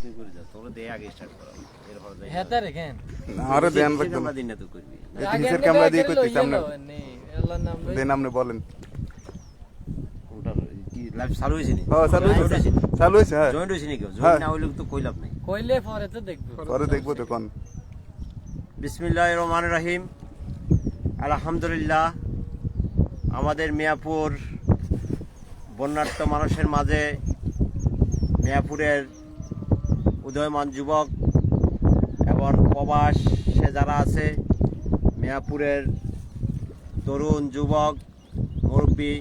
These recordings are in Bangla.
তুই করে যা তোরে দে আগে স্টার্ট করা এর পর যাই হেতা রেখেন আরে দেন রাখবেন আমরা দিন না তুই করবি নিচের ক্যামেরা দিয়ে করতেছি আপনি নেই আল্লাহর নাম লই দেন আপনি বলেন ওটা কি লাইভ চালু হইছে নি হ্যাঁ চালু হইছে হ্যাঁ জয়েন্ট হইছে নি কেউ জয়েন্ট না হইলে তো কই লাভ নাই কইলে পরে তো দেখব পরে দেখবো তো কোন বিসমিল্লাহির রহমানির রহিম আলহামদুলিল্লাহ আমাদের মিয়াপুর বন্যার্ত মানুষের মাঝে মিয়াপুরের উদয়মান যুবক এবং প্রবাসে যারা আছে মিয়াপুরের তরুণ যুবক মুরব্বী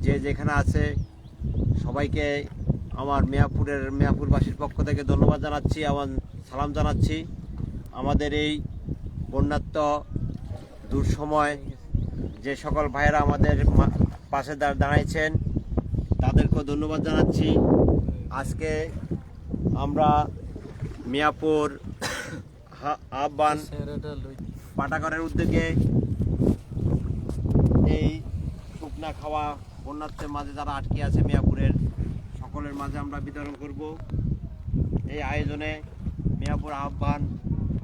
যে যেখানে আছে সবাইকে আমার মিয়াপুরবাসীর পক্ষ থেকে ধন্যবাদ জানাচ্ছি এবং সালাম জানাচ্ছি আমাদের এই বন্যাত্ম দুঃসময় যে সকল ভাইয়েরা আমাদের পাশে দাঁড়াইছেন তাদেরকেও ধন্যবাদ জানাচ্ছি আজকে আমরা মিয়াপুর আহ্বান পাঠাগারের উদ্যোগে এই শুকনা খাওয়া বন্যার্থের মাঝে যারা আটকে আছে মিয়াপুরের সকলের মাঝে আমরা বিতরণ করব এই আয়োজনে মিয়াপুর আহ্বান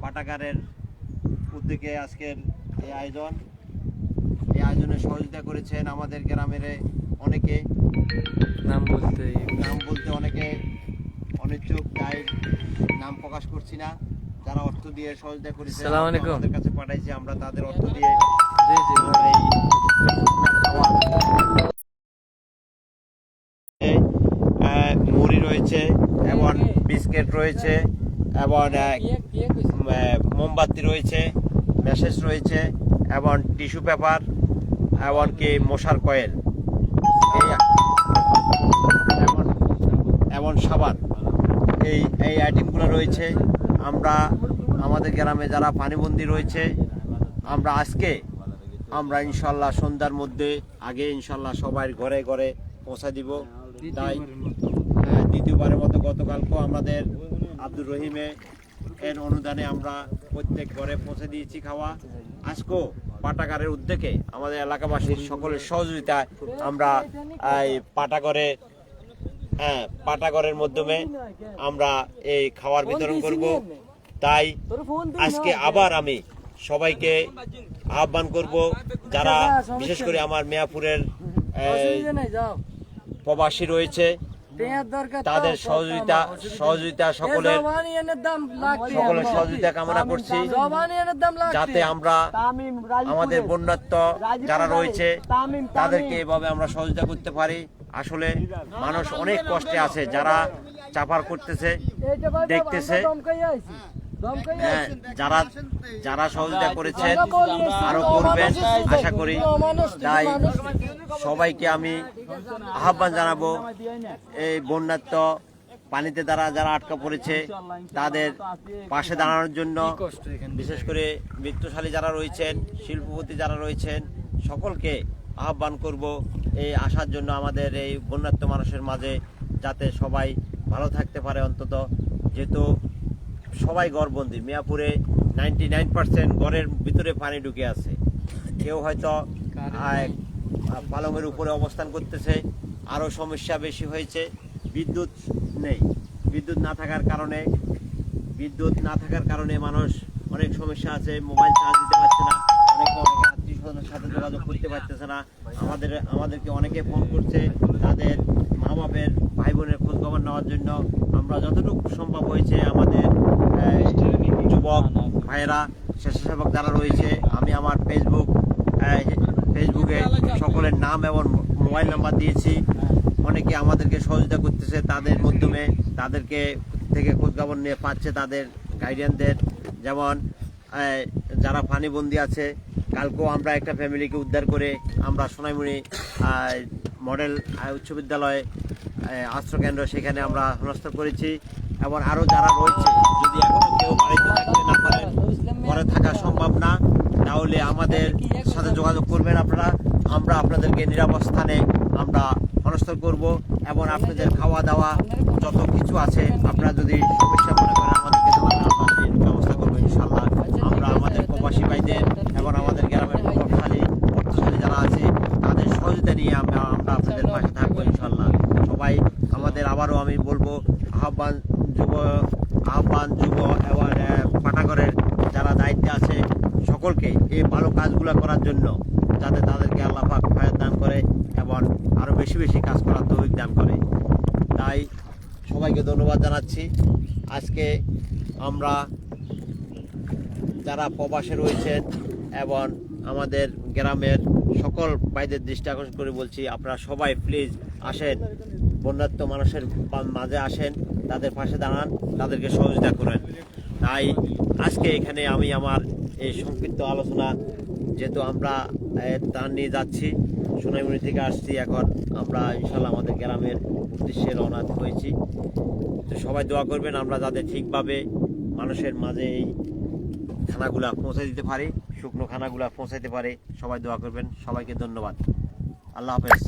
পাঠাগারের উদ্যোগে আজকের এই আয়োজনে সহযোগিতা করেছেন আমাদের গ্রামের অনেকে নাম বলতে অনেকে অনিচ্ছুক তাই নাম প্রকাশ করছি না যারা অর্থ দিয়ে সহযোগিতা করেছে আসসালামু আলাইকুম আমাদের কাছে পাঠাইছে আমরা তাদের অর্থ দিয়ে জি জি মুড়ি রয়েছে এবং বিস্কিট রয়েছে এবং মোমবাতি রয়েছে মেসেজ রয়েছে এবং টিস্যু পেপার এমনকি মশার কয়েল এবং সাবান এই আইটেমগুলো রয়েছে আমরা আমাদের গ্রামে যারা পানিবন্দী রয়েছে আমরা ইনশাল্লাহ সন্ধ্যার মধ্যে আগে ইনশাল্লাহ সবার ঘরে ঘরে পৌঁছা দিব তাই দ্বিতীয়বারের মতো গতকালকেও আমাদের আব্দুর রহিমে এর অনুদানে আমরা প্রত্যেক ঘরে পৌঁছে দিয়েছি খাওয়া আজকেও পাঠাগারের উদ্যোগে আমাদের এলাকাবাসীর সকলের সহযোগিতায় আমরা এই পাঠাগারের মাধ্যমে আমরা এই খাওয়ার বিতরণ করব তাই আজকে আবার আমি সবাইকে আহ্বান করব যারা বিশেষ করে আমার মিয়াপুরের প্রবাসী রয়েছে তাদের সহযোগিতা সকলের সহযোগিতা কামনা করছি যাতে আমরা আমাদের বন্যাত্ম যারা রয়েছে তাদেরকে এভাবে আমরা সহযোগিতা করতে পারি আসলে মানুষ অনেক কষ্টে আছে যারা চাপার করতেছে দেখতেছে যারা সহযোগিতা করেছেন আরো করবেন আশা করি তাই সবাইকে আমি আহ্বান জানাবো এই বন্যাত্ম পানিতে যারা আটকা পড়েছে তাদের পাশে দাঁড়ানোর জন্য বিশেষ করে মৃত্যুশালী যারা রয়েছেন শিল্পপতি যারা রয়েছেন সকলকে আহ্বান করব এই আসার জন্য আমাদের এই বন্যাত্ম মানুষের মাঝে যাতে সবাই ভালো থাকতে পারে অন্তত যেহেতু সবাই ঘরবন্দি মিয়াপুরে 99% ঘরের ভিতরে পানি ঢুকে আছে কেউ হয়তো পালংয়ের উপরে অবস্থান করতেছে আরও সমস্যা বেশি হয়েছে বিদ্যুৎ নেই বিদ্যুৎ না থাকার কারণে মানুষ অনেক সমস্যা আছে মোবাইল চার্জ দিতে পারছে না অনেকে আত্মীয় স্বজনের সাথে যোগাযোগ করতে পারতেছে না আমাদেরকে অনেকে ফোন করছে তাদের মা বাপের ভাই বোনের খোঁজখবর নেওয়ার জন্য আমরা যতটুকু সম্ভব হয়েছে আমাদের যুবক ভাইয়েরা স্বেচ্ছাসেবক যারা রয়েছে আমি আমার ফেসবুকে সকলের নাম এবং মোবাইল নাম্বার দিয়েছি অনেকে আমাদেরকে সহযোগিতা করতেছে তাদের মাধ্যমে তাদেরকে থেকে খোঁজখবর নিয়ে পাচ্ছে তাদের গাইডেন্সদের যেমন যারা পানিবন্দী আছে কালকেও আমরা একটা ফ্যামিলিকে উদ্ধার করে আমরা সোনাইমুড়ি মডেল উচ্চ বিদ্যালয়ে আশ্রয়কেন্দ্র সেখানে আমরা হস্তান্তর করেছি এবং আরও যারা রয়েছে যদি এখনো কেউ বাড়িতে থাকতে না পারেন ঘরে থাকা সম্ভব না তাহলে আমাদের সাথে যোগাযোগ করবেন আমরা আপনাদেরকে নিরাপদ স্থানে আমরা হস্তান্তর করব এবং আপনাদের খাওয়া দাওয়া যত কিছু আছে আপনারা যদি সমস্যা মনে করেন আমাদেরকে জানাবেন আমরা সেই ব্যবস্থা করবো ইনশাল্লাহ আমরা আমাদের প্রবাসী ভাইদের এবং আমাদের গ্রামের অর্থশালী যারা আছে তাদের সহযোগিতা নিয়ে আমরা আপনাদের পাশে থাকবো ইনশাল্লাহ সবাই আমাদের আবারও আমি বলবো আহ্বান যুব এবং পাঠাগারের যারা দায়িত্বে আছে সকলকে এই ভালো কাজগুলো করার জন্য, যাতে তাদেরকে আল্লাহ পাক হায়াত দান করে এবং আরো বেশি বেশি কাজ করার তৌফিক দান করে। তাই সবাইকে ধন্যবাদ জানাচ্ছি। আজকে আমরা যারা প্রবাসে রয়েছেন এবং আমাদের গ্রামের সকল ভাইদের দৃষ্টি আকর্ষণ করে বলছি, আপনারা সবাই প্লিজ আসেন, বন্যার্ত মানুষের মাঝে আসেন, তাদের পাশে দাঁড়ান, তাদেরকে সহযোগিতা করেন। তাই আজকে এখানে আমি আমার এই সংক্ষিপ্ত আলোচনা, যেহেতু আমরা ত্রাণ নিয়ে যাচ্ছি, সোনাইমুড়ি থেকে আসছি, এখন আমরা ইনশাল্লাহ আমাদের গ্রামের উদ্দেশ্যে রওনা হয়েছি। তো সবাই দোয়া করবেন আমরা যাতে ঠিকভাবে মানুষের মাঝে এই খানাগুলা পৌঁছে দিতে পারি, শুকনো খানাগুলা পৌঁছাইতে পারে। সবাই দোয়া করবেন। সবাইকে ধন্যবাদ। আল্লাহ হাফেজ।